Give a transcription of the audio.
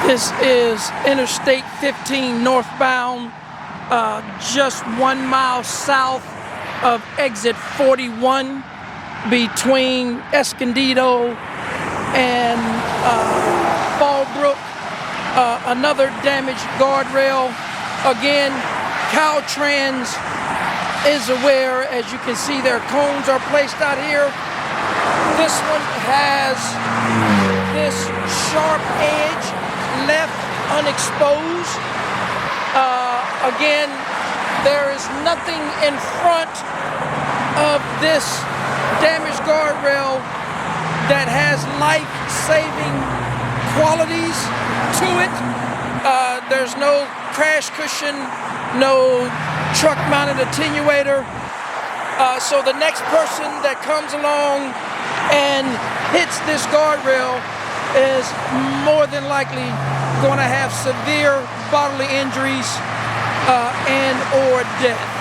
This is Interstate 15 northbound, just 1 mile south of exit 41 between Escondido and Fallbrook. Another damaged guardrail. Again, Caltrans is aware. As you can see, their cones are placed out here. This one has this sharp edge left unexposed. Again, there is nothing in front of this damaged guardrail that has life-saving qualities to it. There's no crash cushion, no truck-mounted attenuator. So the next person that comes along and hits this guardrail is more than likely going to have severe bodily injuries and or death.